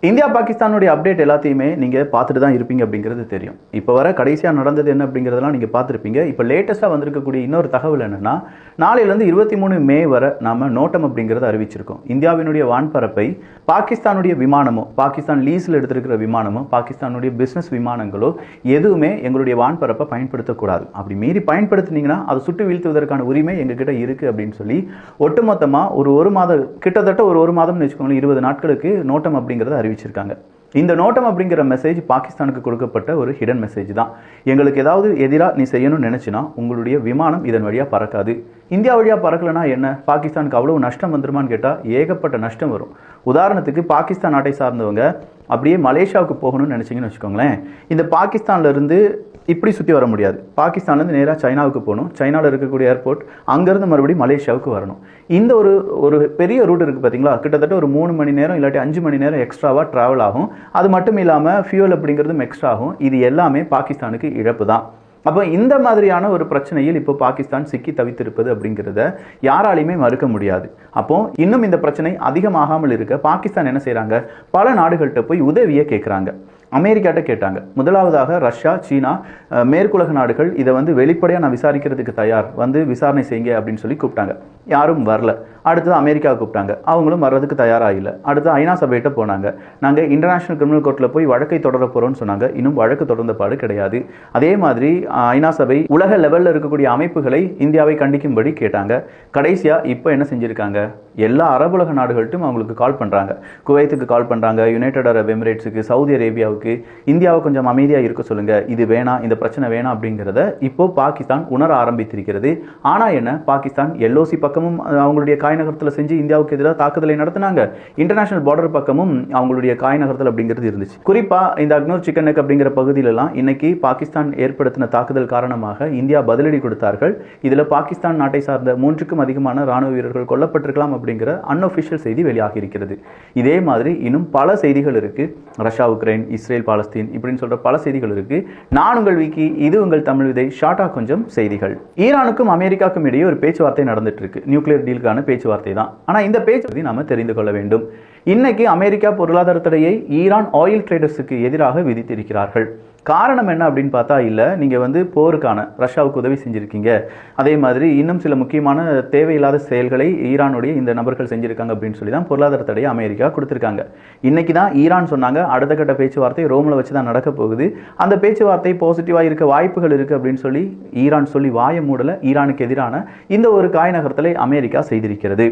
India பாகிஸ்தானுடைய update எல்லாத்தையுமே நீங்கள் பார்த்துட்டு தான் இருப்பீங்க அப்படிங்கிறது தெரியும். இப்போ வர கடைசியாக நடந்தது என்ன அப்படிங்கிறதெல்லாம் நீங்கள் பார்த்துருப்பீங்க. இப்போ லேட்டஸ்ட்டாக வந்திருக்கக்கூடிய இன்னொரு தகவல் என்னென்னா, நாளையிலேருந்து 23 மே வரை நாம் நோட்டம் அப்படிங்கிறத அறிவிச்சிருக்கோம். இந்தியாவினுடைய வான்பரப்பை பாகிஸ்தானுடைய விமானமோ, பாகிஸ்தான் லீஸில் எடுத்திருக்கிற விமானமோ, பாகிஸ்தானுடைய பிஸ்னஸ் விமானங்களோ எதுவுமே எங்களுடைய வான்பரப்பை பயன்படுத்தக்கூடாது. அப்படி மீறி பயன்படுத்தினீங்கன்னா அதை சுட்டு வீழ்த்துவதற்கான உரிமை எங்ககிட்ட இருக்குது அப்படின்னு சொல்லி ஒட்டுமொத்தமாக ஒரு மாதம், கிட்டத்தட்ட ஒரு மாதம்னு வச்சுக்கோங்களேன், 20 நாட்களுக்கு நோட்டம் அப்படிங்கிறத அறிவிச்சிருக்காங்க. இந்த நோட்டம் அப்படிங்கிற மெசேஜ் பாகிஸ்தானுக்கு கொடுக்கப்பட்ட ஒரு ஹிடன் மெசேஜ் தான். எங்களுக்கு ஏதாவது எதிராக நீ செய்யணும்னு நினைச்சினா உங்களுடைய விமானம் இதன் வழியாக பறக்காது. இந்தியா வழியாக பறக்கலனா என்ன, பாகிஸ்தானுக்கு அவ்வளவு நஷ்டம் வந்துருமான்னு கேட்டால் ஏகப்பட்ட நஷ்டம் வரும். உதாரணத்துக்கு பாகிஸ்தான் நாட்டை சார்ந்தவங்க அப்படியே மலேசியாவுக்கு போகணும்னு நினச்சிங்கன்னு வச்சுக்கோங்களேன், இந்த பாகிஸ்தான்லேருந்து இப்படி சுற்றி வர முடியாது. பாகிஸ்தான்லேருந்து நேராக சைனாவுக்கு போகணும், சைனாவில் இருக்கக்கூடிய ஏர்போர்ட், அங்கேருந்து மறுபடியும் மலேசியாவுக்கு வரணும். இந்த ஒரு பெரிய ரூட் இருக்குது பார்த்தீங்களா, கிட்டத்தட்ட ஒரு 3 மணி நேரம் இல்லாட்டி 5 மணி நேரம் எக்ஸ்ட்ராவாக ட்ராவல் ஆகும். அது மட்டும் இல்லாமல் ஃபியூல் அப்படிங்கிறதும் எக்ஸ்ட்ரா ஆகும். இது எல்லாமே பாகிஸ்தானுக்கு இழப்பு தான். அப்போ இந்த மாதிரியான ஒரு பிரச்சனையில் இப்போ பாகிஸ்தான் சிக்கி தவித்திருப்பது அப்படிங்கிறத யாராலையுமே மறுக்க முடியாது. அப்போ இன்னும் இந்த பிரச்சனை அதிகமாகாமல் இருக்க பாகிஸ்தான் என்ன செய்கிறாங்க, பல நாடுகள்கிட்ட போய் உதவியை கேட்குறாங்க. அமெரிக்காட்ட கேட்டாங்க. முதலாவதாக ரஷ்யா, சீனா, மேற்குலக நாடுகள் இதை வெளிப்படையாக நான் விசாரிக்கிறதுக்கு தயார், விசாரணை செய்யுங்க அப்படின்னு சொல்லி கூப்பிட்டாங்க. யாரும் வரல. அடுத்தது அமெரிக்காவை கூப்பிட்டாங்க, அவங்களும் வர்றதுக்கு தயாராக இல்லை. அடுத்து ஐநா சபையிட்ட போனாங்க. நாங்கள் இன்டர்நேஷனல் கிரிமினல் கோர்ட்டில் போய் வழக்கை தொடர போகிறோம்னு சொன்னாங்க. இன்னும் வழக்கு தொடர்ந்த பாடு கிடையாது. அதே மாதிரி ஐநா சபை உலக லெவலில் இருக்கக்கூடிய அமைப்புகளை இந்தியாவை கண்டிக்கும்படி கேட்டாங்க. கடைசியாக இப்போ என்ன செஞ்சுருக்காங்க, எல்லா அரபுலக நாடுகள்ட்டும் அவங்களுக்கு கால் பண்ணுறாங்க. குவைத்துக்கு கால் பண்ணுறாங்க, யுனைடெட் அரப் எமிரேட்ஸுக்கு, சவுதி அரேபியாவுக்கு, இந்தியாவை கொஞ்சம் அமைதியாக இருக்க சொல்லுங்கள், இது வேணாம், இந்த பிரச்சனை வேணாம் அப்படிங்கிறத இப்போ பாகிஸ்தான் உணர ஆரம்பித்திருக்கிறது. ஆனால் என்ன, பாகிஸ்தான் எல்ஓசி பக்கமும் அவங்களுடைய காய் நகரத்தில் செஞ்சு இந்தியாவுக்கு எதிராக தாக்குதலை நடத்தினாங்க. இன்டர்நேஷனல் பார்டர் பக்கமும் அவங்களுடைய காய் நகரத்தில் அப்படிங்கிறது இருந்துச்சு. குறிப்பாக இந்த அக்னூர் சிக்கன் நெக் அப்படிங்கிற பகுதியிலலாம் இன்னைக்கு பாகிஸ்தான் ஏற்படுத்தின தாக்குதல் காரணமாக இந்தியா பதிலடி கொடுத்தார்கள். இதில் பாகிஸ்தான் நாட்டை சார்ந்த 3க்கும் அதிகமான ராணுவ வீரர்கள் கொல்லப்பட்டிருக்கலாம் அப்படிங்கிற அன்அஃபிஷியல் செய்தி வெளியாகி இருக்கிறது. இதே மாதிரி இன்னும் பல செய்திகள் இருக்கு. ரஷ்யா, உக்ரைன், இஸ்ரேல், பாலஸ்தீன் இப்படின்னு சொல்ற பல செய்திகள் இருக்கு. நான் உங்கள் விக்கி, இது உங்கள் தமிழ் விதை. ஷார்ட்டா கொஞ்சம் செய்திகள். ஈரானுக்கும் அமெரிக்காவுக்கும் இடையே ஒரு பேச்சுவார்த்தை நடந்துட்டு இருக்கு. நியூக்ளியர் டீலுக்கான பேச்சுவார்த்தை தான். ஆனா இந்த பேச்சு நாம தெரிந்து கொள்ள வேண்டும். இன்னைக்கு அமெரிக்கா பொருளாதார தடையை ஈரான் ஆயில் ட்ரேடர்ஸுக்கு எதிராக விதித்திருக்கிறார்கள். காரணம் என்ன அப்படின்னு பார்த்தா, இல்லை நீங்கள் போருக்கான ரஷ்யாவுக்கு உதவி செஞ்சுருக்கீங்க, அதே மாதிரி இன்னும் சில முக்கியமான தேவையில்லாத செயல்களை ஈரானுடைய இந்த நபர்கள் செஞ்சுருக்காங்க அப்படின்னு சொல்லி தான் பொருளாதார தடையை அமெரிக்கா கொடுத்துருக்காங்க. இன்னைக்கு தான் ஈரான் சொன்னாங்க, அடுத்த கட்ட பேச்சுவார்த்தை ரோமில் வச்சு தான் நடக்க போகுது, அந்த பேச்சுவார்த்தை பாசிட்டிவாக இருக்க வாய்ப்புகள் இருக்குது அப்படின்னு சொல்லி ஈரான் சொல்லி வாய மூடலை. ஈரானுக்கு எதிரான இந்த ஒரு காய் நகர்த்தலை அமெரிக்கா செய்திருக்கிறது.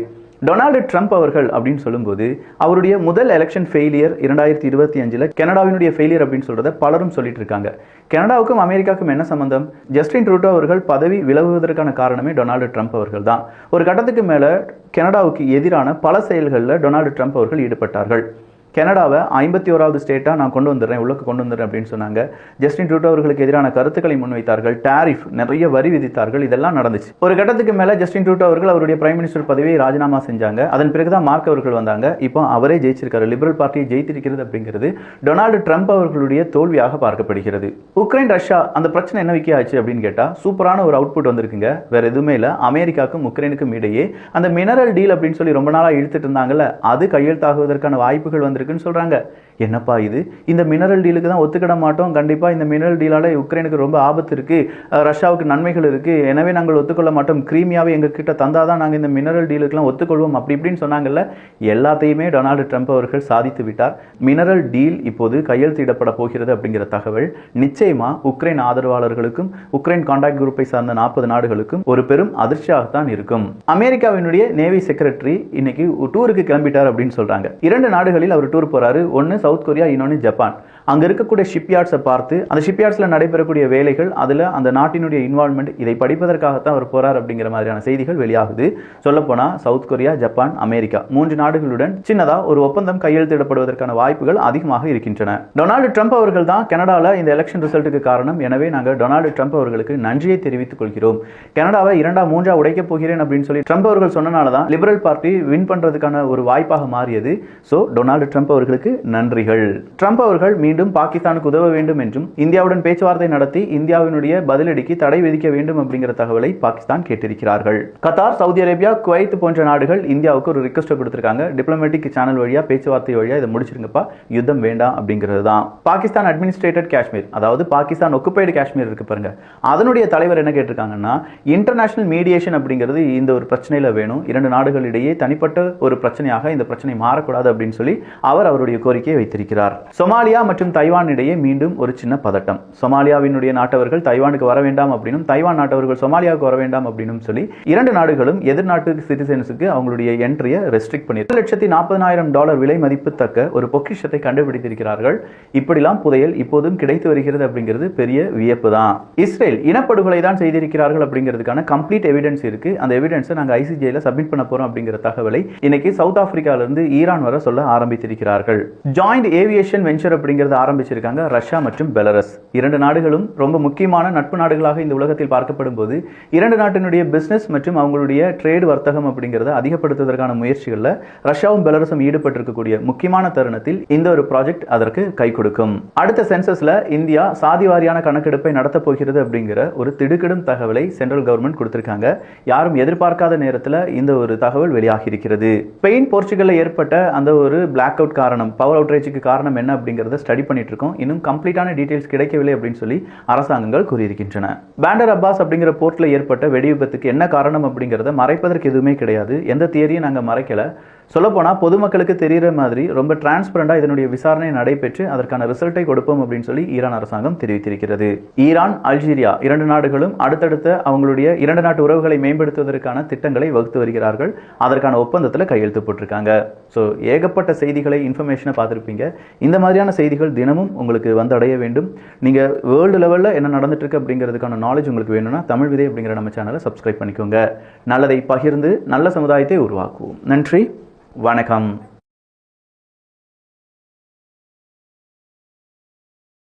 டொனால்டு ட்ரம்ப் அவர்கள் அப்படின்னு சொல்லும்போது அவருடைய முதல் எலெக்ஷன் ஃபெயிலியர் 2025 கனடாவினுடைய ஃபெயிலியர் அப்படின்னு சொல்றத பலரும் சொல்லிட்டு இருக்காங்க. கனடாவுக்கும் அமெரிக்காவுக்கும் என்ன சம்பந்தம்? ஜஸ்டின் ட்ரூடோ அவர்கள் பதவி விலகுவதற்கான காரணமே டொனால்டு ட்ரம்ப் அவர்கள் தான். ஒரு கட்டத்துக்கு மேல கனடாவுக்கு எதிரான பல செயல்களில் டொனால்டு ட்ரம்ப் அவர்கள் ஈடுபட்டார்கள். கனடாவை 51வது ஸ்டேட்டாக நான் கொண்டு வந்துடுறேன், உள்ளுக்கு கொண்டு வந்துடுறேன் அப்படின்னு சொன்னாங்க. ஜஸ்டின் ட்ரூடோ அவர்களுக்கு எதிரான கருத்துக்களை முன்வைத்தார்கள். டாரிஃப், நிறைய வரி விதித்தார்கள். இதெல்லாம் நடந்துச்சு. ஒரு கட்டத்துக்கு மேலே ஜஸ்டின் ட்ரூடோ அவர்கள் அவருடைய பிரைம் மினிஸ்டர் பதவியை ராஜினாமா செஞ்சாங்க. அதன் பிறகுதான் மார்க் அவர்கள் வந்தாங்க. இப்போ அவரே ஜெயிச்சிருக்காரு. லிபரல் பார்ட்டியை ஜெயித்திருக்கிறது அப்படிங்கிறது டொனால்டு ட்ரம்ப் அவர்களுடைய தோல்வியாக பார்க்கப்படுகிறது. உக்ரைன் ரஷ்யா அந்த பிரச்சனை என்ன விக்கி ஆச்சு அப்படின்னு கேட்டால் சூப்பரான ஒரு அவுட்புட் வந்திருக்குங்க. வேற எதுவுமே இல்லை. அமெரிக்காவுக்கும் உக்ரைனுக்கும் இடையே அந்த மினரல் டீல் அப்படின்னு சொல்லி ரொம்ப நாளாக இழுத்துட்டு இருந்தாங்கல்ல, அது கையெழுத்தாகுவதற்கான வாய்ப்புகள் வந்திருக்கு சொல்றாங்க. என்னப்பா இது, இந்த மினரல் டீலுக்கு தான் ஒத்துக்கிட மாட்டோம், கண்டிப்பா இந்த மினரல் டீலால உக்ரைனுக்கு ரொம்ப ஆபத்து இருக்கு, ரஷ்யாவுக்கு நன்மைகள் இருக்கு, எனவே நாங்கள் ஒத்துக்கொள்ள மாட்டோம், கிரீமியாவை எங்க கிட்ட தந்தாதான் நாங்கள் இந்த மினரல் டீலுக்குலாம் ஒத்துக்கொள்வோம் அப்படி இப்படின்னு சொன்னாங்கல்ல. எல்லாத்தையுமே டொனால்டு ட்ரம்ப் அவர்கள் சாதித்து விட்டார். மினரல் டீல் இப்போது கையெழுத்திடப்பட போகிறது அப்படிங்கிற தகவல் நிச்சயமா உக்ரைன் ஆதரவாளர்களுக்கும் உக்ரைன் கான்டாக்ட் குரூப்பை சார்ந்த 40 நாடுகளுக்கும் ஒரு பெரும் அதிர்ச்சியாகத்தான் இருக்கும். அமெரிக்காவினுடைய நேவி செக்ரட்டரி இன்னைக்கு டூருக்கு கிளம்பிட்டார் அப்படின்னு சொல்றாங்க. 2 நாடுகளில் அவர் டூர் போறாரு. ஒன்னு சவுத் கொரியா, இன்னொன்னு ஜப்பான். அங்க இருக்கக்கூடிய ஷிப்யார்ட்ஸை பார்த்து அந்த ஷிப்யார்ட்ஸ்ல நடைபெறக்கூடிய வேலைகள், அதுல அந்த நாட்டினுடைய இன்வால்மெண்ட், இதை படிப்பதற்காகத்தான் அவர் போறார் அப்படிங்கிற மாதிரியான செய்திகள் வெளியாகுது. சொல்லப்போனா சவுத் கொரியா, ஜப்பான், அமெரிக்கா 3 நாடுகளுடன் சின்னதா ஒரு ஒப்பந்தம் கையெழுத்திடப்படுவதற்கான வாய்ப்புகள் அதிகமாக இருக்கின்றன. டொனால்டு ட்ரம்ப் அவர்கள் தான் கனடால இந்த எலெக்ஷன் ரிசல்ட்டுக்கு காரணம். எனவே நாங்கள் டொனால்டு ட்ரம்ப் அவர்களுக்கு நன்றியை தெரிவித்துக் கொள்கிறோம். கனடாவை 2-3 உடைக்க போகிறேன் அப்படின்னு சொல்லி ட்ரம்ப் அவர்கள் சொன்னனால தான் லிபரல் பார்ட்டி வின் பண்றதுக்கான ஒரு வாய்ப்பாக மாறியது. சோ டொனால்டு ட்ரம்ப் அவர்களுக்கு நன்றிகள். ட்ரம்ப் அவர்கள் மீண்டும் பாகிஸ்தானுக்கு உதவ வேண்டும் என்றும் இந்தியாவுடன் பேச்சுவார்த்தை நடத்தி இந்தியாவினுடைய பதிலடிக்கு தடை விதிக்க வேண்டும் அப்படிங்கிற தகவலை பாகிஸ்தான் கேட்டிருக்கிறார்கள். கத்தார், சவுதி அரேபியா, குவைத் போன்ற நாடுகள் இந்தியாவுக்கு ஒரு ரிக்வெஸ்ட் கொடுத்திருக்காங்க. டிப்ளமேட்டிக் சேனல் வழியா, பேச்சுவார்த்தை வழியா இதை முடிச்சிருங்கப்பா, யுத்தம் வேண்டாம் அப்படிங்கிறது தான். பாகிஸ்தான் அட்மினிஸ்ட்ரேட்டட் காஷ்மீர், அதாவது பாகிஸ்தான் ஒக்குபைடு காஷ்மீர் இருக்கு பாருங்க, அதனுடைய தலைவர் என்ன கேட்டிருக்காங்கன்னா, இன்டர்நேஷனல் மீடியேஷன் அப்படிங்கிறது இந்த ஒரு பிரச்சனையில வேணும், இரண்டு நாடுகளிடையே தனிப்பட்ட ஒரு பிரச்சனையாக இந்த பிரச்சனை மாறக்கூடாது அப்படின்னு சொல்லி அவர் அவருடைய கோரிக்கையை வைத்திருக்கிறார். சொமாலியா மற்றும் தைவான் இடையே மீண்டும் ஒரு சின்ன பதட்டம். சொமாலியாவினுடைய நாட்டவர்கள் தைவானுக்கு வர வேண்டாம் அப்படின்னும், தைவான் நாட்டவர்கள் சொமாலியாவுக்கு வர வேண்டாம் அப்படின்னு சொல்லி இரண்டு நாடுகளும் எதிர்நாட்டு சிட்டிசன்ஸுக்கு அவங்களுடைய என்ட்ரியை ரெஸ்ட்ரிக்ட் பண்ணி $1,40,000 விலை மதிப்புத்தக்க ஒரு பொக்கிஷத்தை கண்டுபிடித்திருக்கிறார்கள். இப்படிலாம் புதையல் இப்போதும் கிடைத்து வருகிறது அப்படிங்கிறது பெரிய வியப்பு தான். இஸ்ரேல் இனப்படுகொலை தான் செய்திருக்கிறார்கள் அப்படிங்கிறதுக்கான கம்ப்ளீட் எவிடன்ஸ் இருக்கு. அந்த எவிடன்ஸை நாங்கள் ICJ சப்மிட் பண்ண போறோம் அப்படிங்கிற தகவலை இன்னைக்கு சவுத் ஆப்பிரிக்கால இருந்து ஈரான் வர சொல்ல ஆரம்பித்திருக்கிறார்கள். ஜாயிண்ட் ஏவியேஷன் வெஞ்சர் அப்படிங்கிறது ஆரம்பிச்சிருக்காங்க ரஷ்யா மற்றும் பெலரஸ். இரண்டு நாடுகளும் ரொம்ப முக்கியமான நட்பு நாடுகளாக இந்த உலகத்தில் பார்க்கப்படும் போது இரண்டு நாட்டினுடைய பிசினஸ் மற்றும் அவங்களுடைய ட்ரேட் வர்த்தகம் அப்படிங்கிறத அதிகப்படுத்துவதற்கான முயற்சிகளில் ரஷ்யாவும் பெலரஸும் ஈடுபட்டிருக்கக்கூடிய முக்கியமான தருணத்தில் இந்த ஒரு ப்ராஜெக்ட் அதற்கு கை கொடுக்கும். அடுத்த சென்சஸ்ல இந்தியா சாதி வாரியான கணக்கெடுப்பை நடத்த போகிறது அப்படிங்கிற ஒரு திடுக்கிடும் தகவலை சென்ட்ரல் கவர்மெண்ட் கொடுத்திருக்காங்க. யாரும் எதிர்பார்க்காத நேரத்தில் இந்த ஒரு தகவல் வெளியாகி இருக்கிறது. ஸ்பெயின், போர்ச்சுகல்ல ஏற்பட்ட அந்த ஒரு பிளாக் அவுட் காரணம், பவர் அவுட்ரேஜுக்கு காரணம் என்ன அப்படிங்கறத ஸ்டடி பண்ணிட்டு இருக்கோம். இன்னும் கம்ப்ளீட்டான டீடைல்ஸ் கிடைக்கவில்லை அப்படின்னு சொல்லி அரசாங்கங்கள் கூறியிருக்கின்றன. பேண்டர் அப்பாஸ் அப்படிங்கிற போர்ட்ல ஏற்பட்ட வெடி விபத்துக்கு என்ன காரணம் அப்படிங்கறத மறைப்பதற்கு எதுவுமே கிடையாது. எந்த தியரியும் நாங்க மறைக்கல. சொல்லப்போனால் பொதுமக்களுக்கு தெரிகிற மாதிரி ரொம்ப டிரான்ஸ்பரண்டாக இதனுடைய விசாரணை நடைபெற்று அதற்கான ரிசல்ட்டை கொடுப்போம் அப்படின்னு சொல்லி ஈரான் அரசாங்கம் தெரிவித்திருக்கிறது. ஈரான், அல்ஜீரியா இரண்டு நாடுகளும் அடுத்தடுத்த அவங்களுடைய இரண்டு நாட்டு உறவுகளை மேம்படுத்துவதற்கான திட்டங்களை வகுத்து வருகிறார்கள். அதற்கான ஒப்பந்தத்தில் கையெழுத்து போட்டிருக்காங்க. ஸோ ஏகப்பட்ட செய்திகளை, இன்ஃபர்மேஷனை பார்த்துருப்பீங்க. இந்த மாதிரியான செய்திகள் தினமும் உங்களுக்கு வந்து அடைய வேண்டும். நீங்கள் வேர்ல்டு லெவலில் என்ன நடந்துட்டு இருக்கு அப்படிங்கிறதுக்கான நாலேஜ் உங்களுக்கு வேணும்னா தமிழ் விதை அப்படிங்கிற நம்ம சேனலை சப்ஸ்கிரைப் பண்ணிக்கோங்க. நல்லதை பகிர்ந்து நல்ல சமுதாயத்தை உருவாக்குவோம். நன்றி, வணக்கம்.